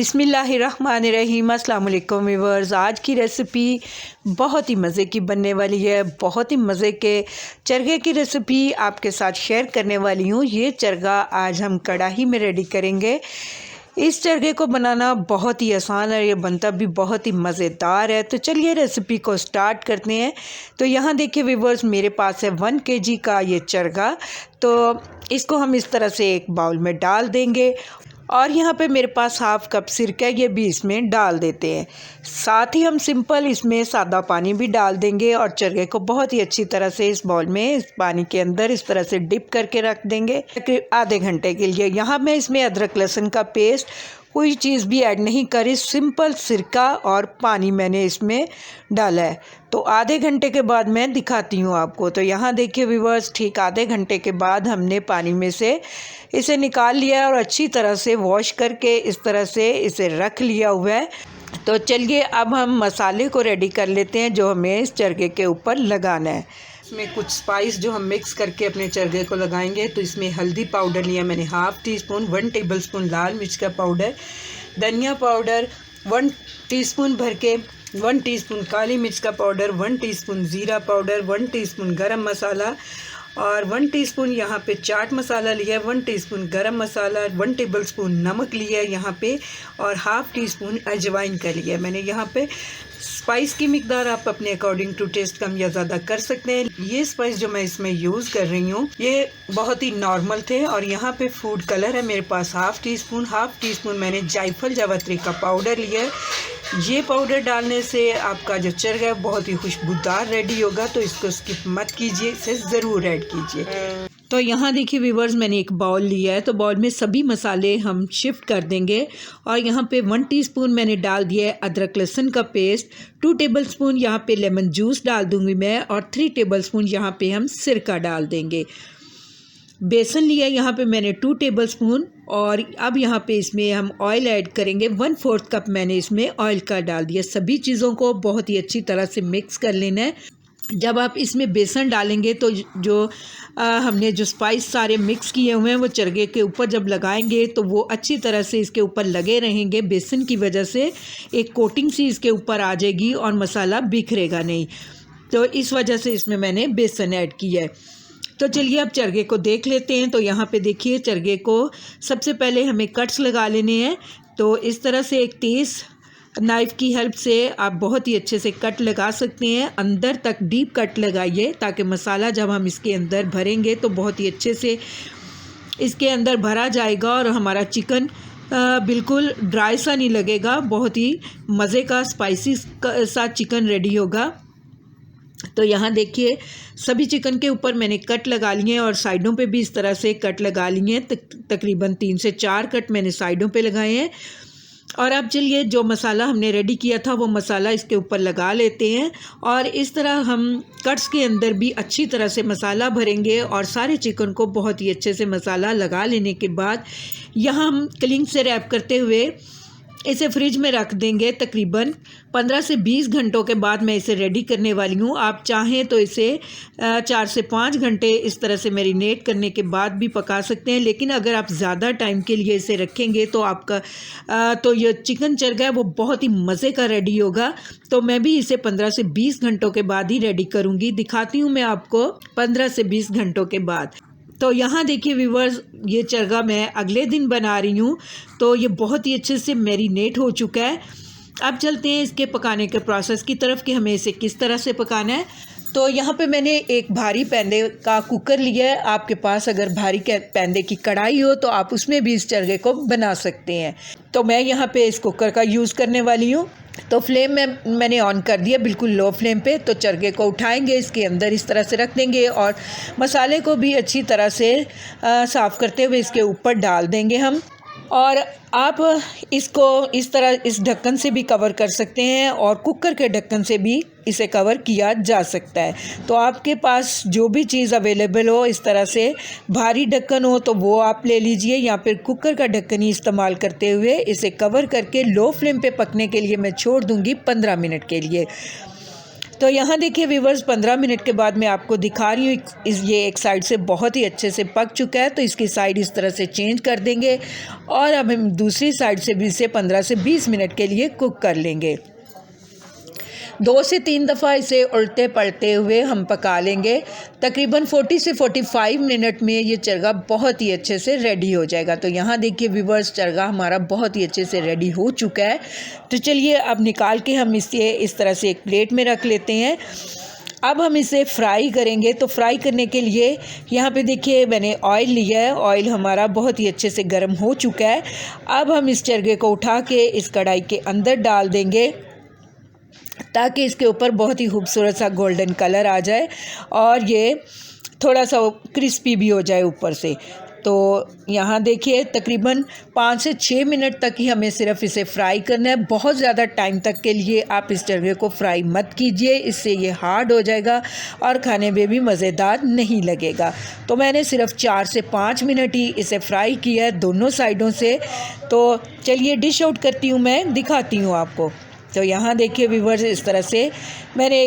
बिस्मिल्लाहिर्रहमानिर्रहीम। अस्सलाम वालेकुम व्यूअर्स। आज की रेसिपी बहुत ही मज़े की बनने वाली है। बहुत ही मज़े के चरगे की रेसिपी आपके साथ शेयर करने वाली हूँ। ये चरगा आज हम कढ़ाई में रेडी करेंगे। इस चरगे को बनाना बहुत ही आसान है, ये बनता भी बहुत ही मज़ेदार है। तो चलिए रेसिपी को स्टार्ट करते हैं। तो यहाँ देखिए व्यूअर्स, मेरे पास है 1 kg का ये चरगा। तो इसको हम इस तरह से एक बाउल में डाल देंगे और यहाँ पे मेरे पास हाफ़ कप सिरका, ये भी इसमें डाल देते हैं। साथ ही हम सिंपल इसमें सादा पानी भी डाल देंगे और चरगे को बहुत ही अच्छी तरह से इस बाउल में इस पानी के अंदर इस तरह से डिप करके रख देंगे आधे घंटे के लिए। यहाँ मैं इसमें अदरक लहसुन का पेस्ट कोई चीज़ भी ऐड नहीं करी, सिंपल सिरका और पानी मैंने इसमें डाला है। तो आधे घंटे के बाद मैं दिखाती हूँ आपको। तो यहाँ देखिए व्यूअर्स, ठीक आधे घंटे के बाद हमने पानी में से इसे निकाल लिया और अच्छी तरह से वॉश करके इस तरह से इसे रख लिया हुआ है। तो चलिए अब हम मसाले को रेडी कर लेते हैं जो हमें इस चरगे के ऊपर लगाना है। इसमें कुछ स्पाइस जो हम मिक्स करके अपने चरगे को लगाएंगे। तो इसमें हल्दी पाउडर लिया मैंने हाफ़ टी स्पून, 1 टेबलस्पून लाल मिर्च का पाउडर, धनिया पाउडर 1 टीस्पून भर के, 1 टीस्पून काली मिर्च का पाउडर, 1 टीस्पून ज़ीरा पाउडर, 1 टीस्पून गरम मसाला और 1 टीस्पून यहाँ पे चाट मसाला लिया है, 1 टीस्पून गरम मसाला, 1 टेबलस्पून नमक लिया है यहाँ पे और हाफ़ टी स्पून अजवाइन का लिया है मैंने यहाँ पे। स्पाइस की मिकदार आप अपने अकॉर्डिंग टू टेस्ट कम या ज़्यादा कर सकते हैं। ये स्पाइस जो मैं इसमें यूज़ कर रही हूँ ये बहुत ही नॉर्मल थे। और यहाँ पे फूड कलर है मेरे पास हाफ़ टी स्पून मैंने जायफल जावित्री का पाउडर लिया है। ये पाउडर डालने से आपका जो चरगा है बहुत ही खुशबूदार रेडी होगा, तो इसको स्किप मत कीजिए, इसे ज़रूर ऐड कीजिए। तो यहाँ देखिए व्यूअर्स, मैंने एक बाउल लिया है। तो बाउल में सभी मसाले हम शिफ्ट कर देंगे और यहाँ पे 1 टीस्पून मैंने डाल दिया है अदरक लहसुन का पेस्ट, 2 टेबलस्पून यहाँ पे लेमन जूस डाल दूँगी मैं और 3 टेबलस्पून यहाँ पे हम सिरका डाल देंगे। बेसन लिया यहाँ पे मैंने 2 टेबलस्पून और अब यहाँ पे इसमें हम ऑयल ऐड करेंगे। 1/4 कप मैंने इसमें ऑयल का डाल दिया। सभी चीज़ों को बहुत ही अच्छी तरह से मिक्स कर लेना है। जब आप इसमें बेसन डालेंगे तो जो हमने जो स्पाइस सारे मिक्स किए हुए हैं वो चरगे के ऊपर जब लगाएंगे तो वो अच्छी तरह से इसके ऊपर लगे रहेंगे। बेसन की वजह से एक कोटिंग सी इसके ऊपर आ जाएगी और मसाला बिखरेगा नहीं। तो इस वजह से इसमें मैंने बेसन ऐड किया है। तो चलिए अब चरगे को देख लेते हैं। तो यहाँ पे देखिए चरगे को सबसे पहले हमें कट्स लगा लेने हैं। तो इस तरह से एक तेज़ नाइफ़ की हेल्प से आप बहुत ही अच्छे से कट लगा सकते हैं। अंदर तक डीप कट लगाइए ताकि मसाला जब हम इसके अंदर भरेंगे तो बहुत ही अच्छे से इसके अंदर भरा जाएगा और हमारा चिकन बिल्कुल ड्राई सा नहीं लगेगा। बहुत ही मज़े का स्पाइसी सा चिकन रेडी होगा। तो यहाँ देखिए सभी चिकन के ऊपर मैंने कट लगा लिए हैं और साइडों पे भी इस तरह से कट लगा लिए हैं। तकरीबन 3 से 4 कट मैंने साइडों पे लगाए हैं। और अब चलिए जो मसाला हमने रेडी किया था वो मसाला इसके ऊपर लगा लेते हैं और इस तरह हम कट्स के अंदर भी अच्छी तरह से मसाला भरेंगे और सारे चिकन को बहुत ही अच्छे से मसाला लगा लेने के बाद यहाँ हम क्लिंग से रैप करते हुए इसे फ्रिज में रख देंगे। तकरीबन 15 से 20 घंटों के बाद मैं इसे रेडी करने वाली हूँ। आप चाहें तो इसे 4 से 5 घंटे इस तरह से मैरिनेट करने के बाद भी पका सकते हैं, लेकिन अगर आप ज़्यादा टाइम के लिए इसे रखेंगे तो आपका तो ये चिकन चरगा है वो बहुत ही मज़े का रेडी होगा। तो मैं भी इसे 15 से 20 घंटों के बाद ही रेडी करूँगी। दिखाती हूँ मैं आपको 15 से 20 घंटों के बाद। तो यहाँ देखिए व्यूअर्स, ये चरगा मैं अगले दिन बना रही हूँ। तो ये बहुत ही अच्छे से मैरिनेट हो चुका है। अब चलते हैं इसके पकाने के प्रोसेस की तरफ कि हमें इसे किस तरह से पकाना है। तो यहाँ पे मैंने एक भारी पैंदे का कुकर लिया है। आपके पास अगर भारी पैंदे की कढ़ाई हो तो आप उसमें भी इस चरगे को बना सकते हैं। तो मैं यहाँ पे इस कुकर का यूज़ करने वाली हूँ। तो फ्लेम में मैंने ऑन कर दिया बिल्कुल लो फ्लेम पे। तो चरगे को उठाएंगे, इसके अंदर इस तरह से रख देंगे और मसाले को भी अच्छी तरह से साफ़ करते हुए इसके ऊपर डाल देंगे हम। और आप इसको इस तरह इस ढक्कन से भी कवर कर सकते हैं और कुकर के ढक्कन से भी इसे कवर किया जा सकता है। तो आपके पास जो भी चीज़ अवेलेबल हो, इस तरह से भारी ढक्कन हो तो वो आप ले लीजिए या फिर कुकर का ढक्कन ही इस्तेमाल करते हुए इसे कवर करके लो फ्लेम पे पकने के लिए मैं छोड़ दूँगी 15 मिनट के लिए। तो यहाँ देखिए व्यूवर्स 15 मिनट के बाद मैं आपको दिखा रही हूँ ये एक साइड से बहुत ही अच्छे से पक चुका है। तो इसकी साइड इस तरह से चेंज कर देंगे और अब हम दूसरी साइड से भी इसे 15 से 20 मिनट के लिए कुक कर लेंगे। 2 से 3 दफ़ा इसे उल्टे पलटे हुए हम पका लेंगे। तकरीबन 40 से 45 मिनट में ये चरगा बहुत ही अच्छे से रेडी हो जाएगा। तो यहाँ देखिए व्यूवर्स चरगा हमारा बहुत ही अच्छे से रेडी हो चुका है। तो चलिए अब निकाल के हम इसे इस तरह से एक प्लेट में रख लेते हैं। अब हम इसे फ्राई करेंगे। तो फ्राई करने के लिए यहाँ पे देखिए मैंने ऑयल लिया है। ऑयल हमारा बहुत ही अच्छे से गर्म हो चुका है। अब हम इस चरगे को उठा के इस कढ़ाई के अंदर डाल देंगे ताकि इसके ऊपर बहुत ही खूबसूरत सा गोल्डन कलर आ जाए और ये थोड़ा सा क्रिस्पी भी हो जाए ऊपर से। तो यहाँ देखिए तकरीबन 5 से 6 मिनट तक ही हमें सिर्फ इसे फ्राई करना है। बहुत ज़्यादा टाइम तक के लिए आप इस चरगे को फ्राई मत कीजिए, इससे ये हार्ड हो जाएगा और खाने में भी मज़ेदार नहीं लगेगा। तो मैंने सिर्फ 4 से 5 मिनट ही इसे फ्राई किया है दोनों साइडों से। तो चलिए डिश आउट करती हूँ, मैं दिखाती हूँ आपको। तो यहाँ देखिए व्यूवर्स इस तरह से मैंने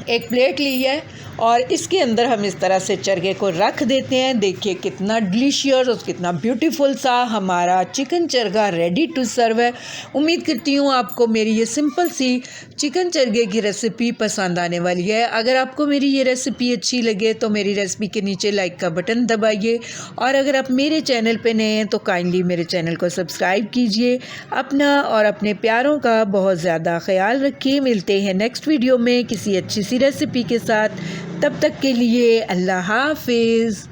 एक प्लेट ली है और इसके अंदर हम इस तरह से चरगे को रख देते हैं। देखिए कितना डिलीशियस और कितना ब्यूटीफुल सा हमारा chicken chargha ready to serve है। उम्मीद करती हूँ आपको मेरी ये सिंपल सी चिकन चरगे की रेसिपी पसंद आने वाली है। अगर आपको मेरी ये रेसिपी अच्छी लगे तो मेरी रेसिपी के नीचे लाइक का बटन दबाइए और अगर आप मेरे चैनल पे नए हैं तो काइंडली मेरे चैनल को सब्सक्राइब कीजिए। अपना और अपने प्यारों का बहुत ज़्यादा ख्याल रखिए। मिलते हैं नेक्स्ट वीडियो में किसी अच्छी सी रेसिपी के साथ। तब तक के लिए अल्लाह हाफिज़।